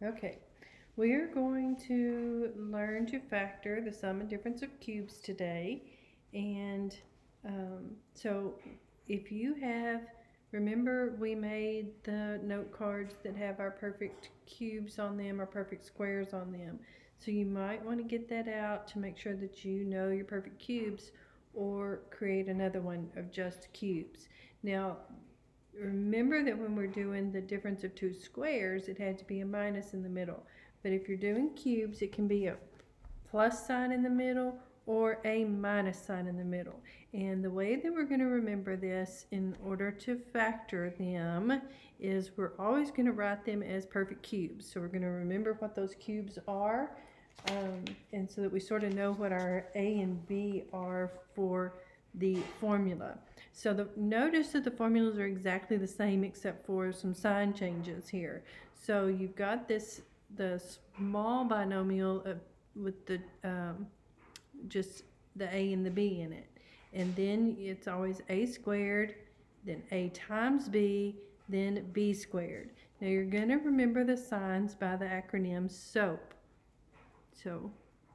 Okay, we are going to learn to factor the sum and difference of cubes today. And so if you have, remember we made the note cards that have our perfect cubes on them or perfect squares on them. So you might want to get that out to make sure that you know your perfect cubes or create another one of just cubes. Now, remember that when we're doing the difference of two squares, it had to be a minus in the middle. But if you're doing cubes, it can be a plus sign in the middle or a minus sign in the middle. And the way that we're going to remember this in order to factor them is we're always going to write them as perfect cubes. So we're going to remember what those cubes are, and so that we sort of know what our A and B are for the formula. So notice that the formulas are exactly the same except for some sign changes here. So you've got the small binomial with the just the a and the b in it, and then it's always a squared, then a times b, then b squared. Now you're going to remember the signs by the acronym SOAP. So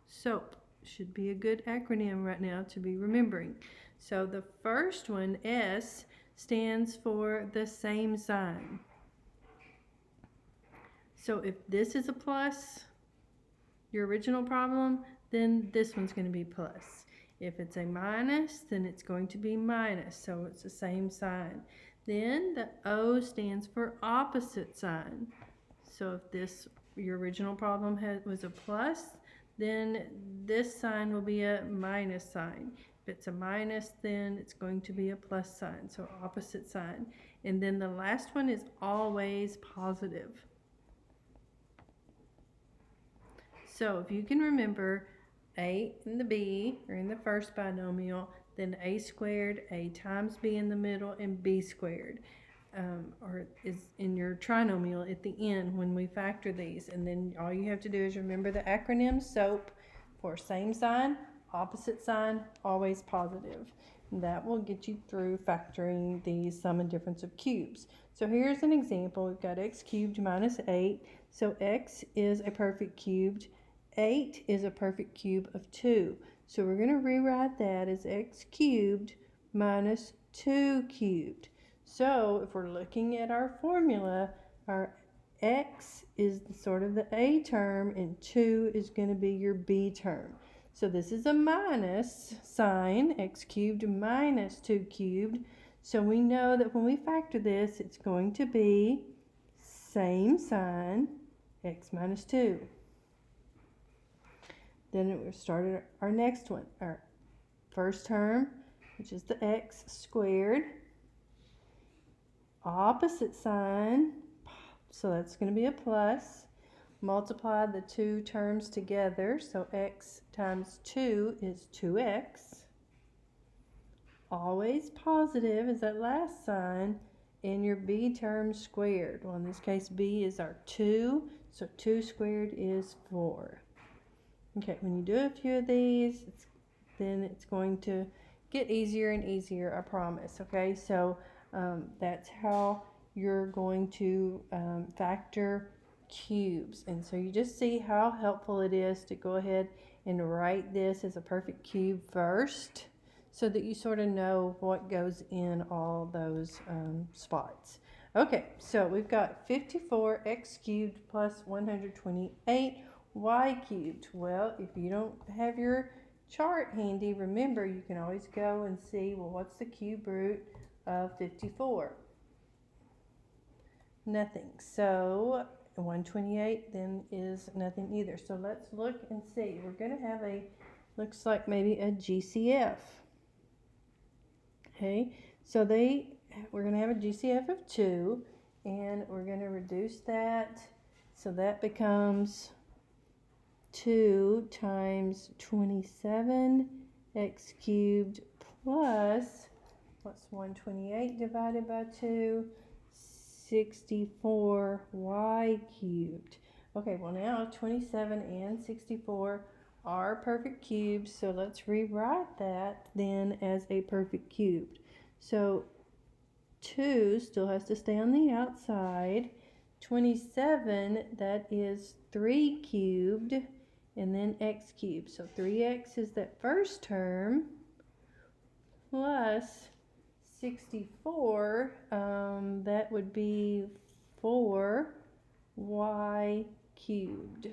SOAP should be a good acronym right now to be remembering. So the first one, S, stands for the same sign. So if this is a plus, your original problem, then this one's going to be plus. If it's a minus, then it's going to be minus, so it's the same sign. Then the O stands for opposite sign. So if your original problem was a plus, then this sign will be a minus sign. If it's a minus, then it's going to be a plus sign, so opposite sign. And then the last one is always positive. So if you can remember, a and the b are in the first binomial, then a squared, a times b in the middle, and b squared. Or is in your trinomial at the end when we factor these. And then all you have to do is remember the acronym SOAP for same sign, opposite sign, always positive. And that will get you through factoring the sum and difference of cubes. So here's an example. We've got x cubed minus 8. So x is a perfect cubed. 8 is a perfect cube of 2. So we're going to rewrite that as x cubed minus 2 cubed. So if we're looking at our formula, our x is sort of the a term and 2 is going to be your b term. So this is a minus sign, x cubed minus 2 cubed. So we know that when we factor this, it's going to be same sign, x minus 2. Then we started our next one, our first term, which is the x squared, opposite sign, so that's going to be a plus. Multiply the two terms together, so x times 2 is 2x. Always positive is that last sign, and your b term squared. Well, in this case, b is our 2, so 2 squared is 4. Okay, when you do a few of these, then it's going to get easier and easier, I promise. Okay, so that's how you're going to factor cubes. And so you just see how helpful it is to go ahead and write this as a perfect cube first, so that you sort of know what goes in all those spots. Okay, so we've got 54x cubed plus 128 y cubed. Well, if you don't have your chart handy, remember you can always go and see, well, what's the cube root of 54? Nothing. So 128 then is nothing either. So let's look and see. We're going to have looks like maybe a GCF. Okay, so we're going to have a GCF of 2, and we're going to reduce that, so that becomes 2 times 27 x cubed plus, what's 128 divided by 2? 64 y cubed. Okay, well now 27 and 64 are perfect cubes, so let's rewrite that then as a perfect cubed. So 2 still has to stay on the outside. 27, that is 3 cubed, and then x cubed. So 3x is that first term, plus 64, that would be 4y cubed.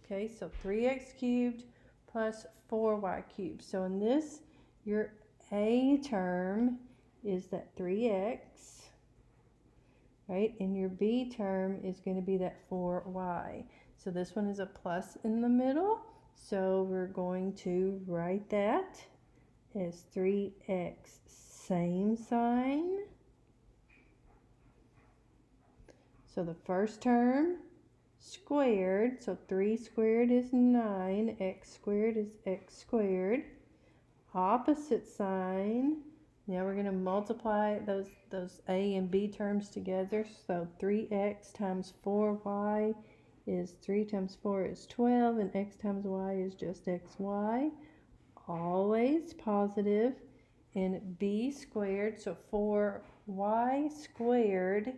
Okay, so 3x cubed plus 4y cubed. So in this, your a term is that 3x, right? And your b term is going to be that 4y. So this one is a plus in the middle. So we're going to write that as 3x, same sign. So the first term squared, so 3 squared is 9, x squared is x squared. Opposite sign. Now we're going to multiply those a and b terms together. So 3x times 4y is 3 times 4 is 12, and x times y is just xy. Always positive. And b squared, so 4y squared,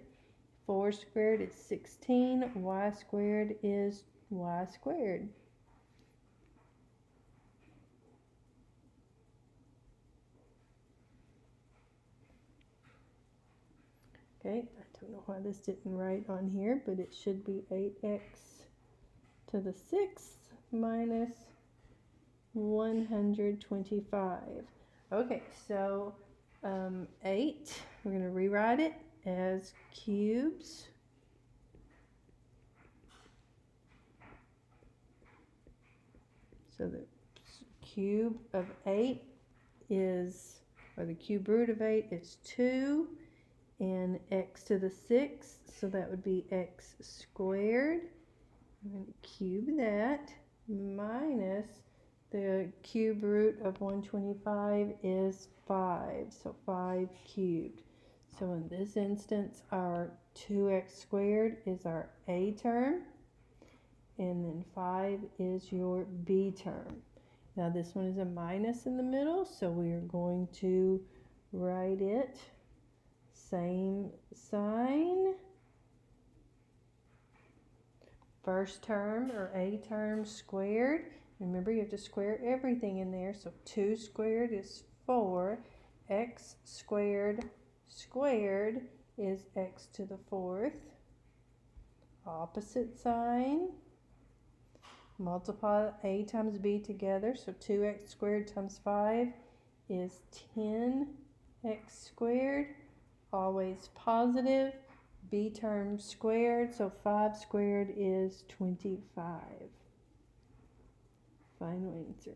4 squared is 16, y squared is y squared. Okay, I don't know why this didn't write on here, but it should be 8x to the 6th minus 125. Okay, so 8, we're going to rewrite it as cubes. So the cube of 8 is, or the cube root of 8 is 2. And x to the 6th, so that would be x squared. I'm going to cube that, minus the cube root of 125 is 5, so 5 cubed. So in this instance, our 2x squared is our a term, and then 5 is your b term. Now this one is a minus in the middle, so we are going to write it same sign. First term, or a term, squared. Remember, you have to square everything in there. So 2 squared is 4. X squared squared is x to the 4th. Opposite sign. Multiply a times b together. So 2x squared times 5 is 10x squared. Always positive. B term squared, so 5 squared is 25. Final answer.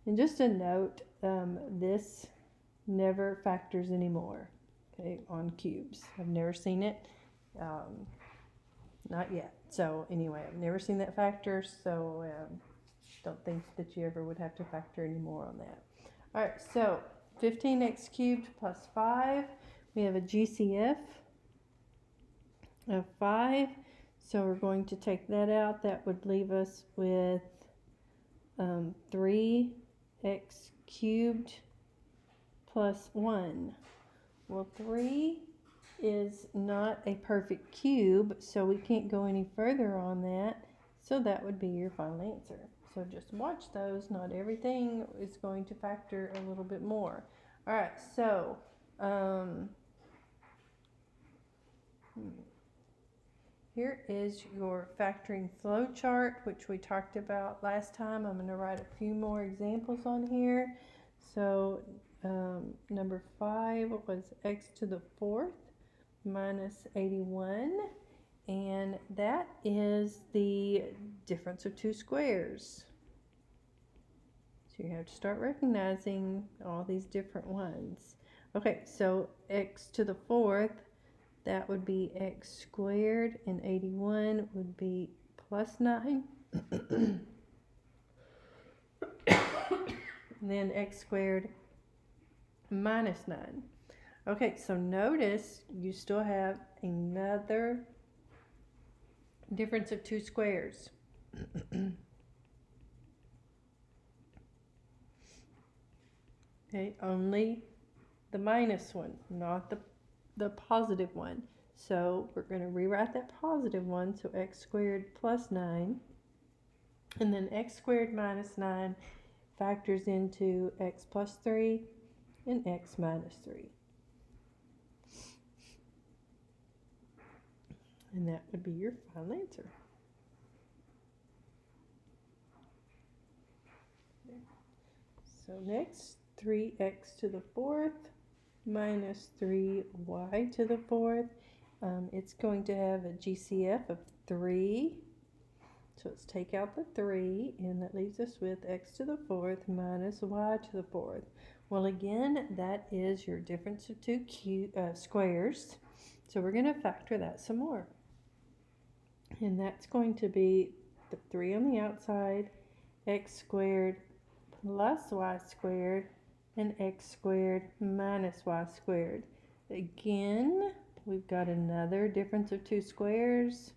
And just a note, this never factors anymore, okay, on cubes. I've never seen it, not yet. So anyway, I've never seen that factor, so don't think that you ever would have to factor anymore on that. All right, so 15x cubed plus 5. We have a GCF of 5. So we're going to take that out. That would leave us with 3x cubed plus 1. Well, 3 is not a perfect cube, so we can't go any further on that. So that would be your final answer. So just watch those. Not everything is going to factor a little bit more. All right, so here is your factoring flow chart, which we talked about last time. I'm going to write a few more examples on here. So number 5 was x to the 4th minus 81. And that is the difference of two squares. So you have to start recognizing all these different ones. Okay, so x to the 4th, that would be x squared, and 81 would be plus 9. And then x squared minus 9. Okay, so notice you still have another difference of two squares. Okay, only the minus one, not the positive one. So we're going to rewrite that positive one, so x squared plus 9. And then x squared minus 9 factors into x plus 3 and x minus 3. And that would be your final answer. So next, 3x to the 4th minus 3y to the 4th. It's going to have a GCF of 3. So let's take out the 3, and that leaves us with x to the 4th minus y to the 4th. Well, again, that is your difference of two squares. So we're going to factor that some more. And that's going to be the 3 on the outside, x squared plus y squared, and x squared minus y squared. Again, we've got another difference of two squares.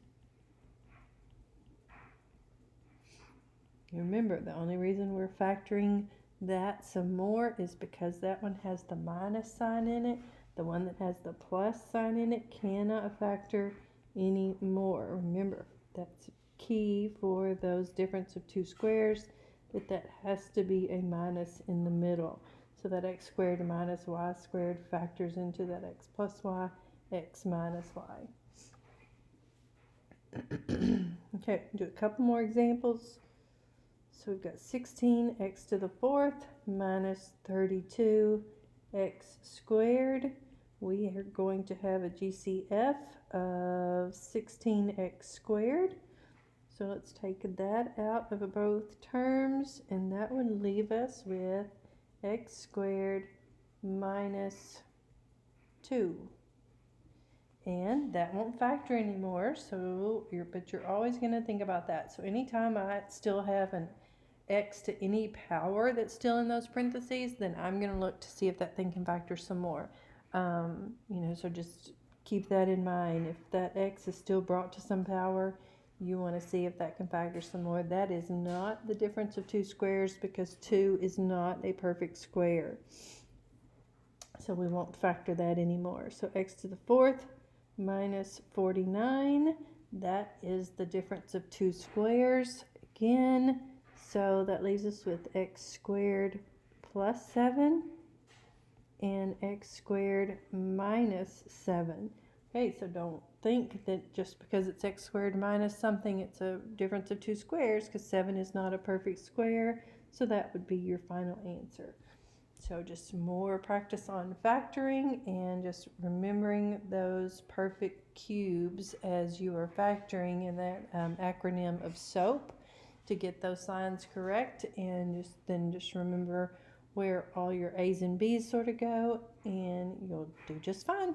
Remember, the only reason we're factoring that some more is because that one has the minus sign in it. The one that has the plus sign in it cannot factor any more. Remember, that's key for those difference of two squares, that has to be a minus in the middle. So that x squared minus y squared factors into that x plus y, x minus y. Okay, do a couple more examples. So we've got 16x to the 4th minus 32x squared. We are going to have a GCF of 16x squared. So let's take that out of both terms, and that would leave us with x squared minus 2. And that won't factor anymore, so but you're always going to think about that. So anytime I still have an x to any power that's still in those parentheses, then I'm going to look to see if that thing can factor some more. So just keep that in mind. If that x is still brought to some power, you want to see if that can factor some more. That is not the difference of two squares, because 2 is not a perfect square. So we won't factor that anymore. So x to the 4th minus 49, that is the difference of two squares again. So that leaves us with x squared plus 7 and x squared minus 7. Okay, so don't think that just because it's x squared minus something, it's a difference of two squares, because 7 is not a perfect square. So that would be your final answer. So just more practice on factoring and just remembering those perfect cubes as you are factoring in that acronym of SOAP to get those signs correct, and just remember where all your A's and B's sort of go, and you'll do just fine.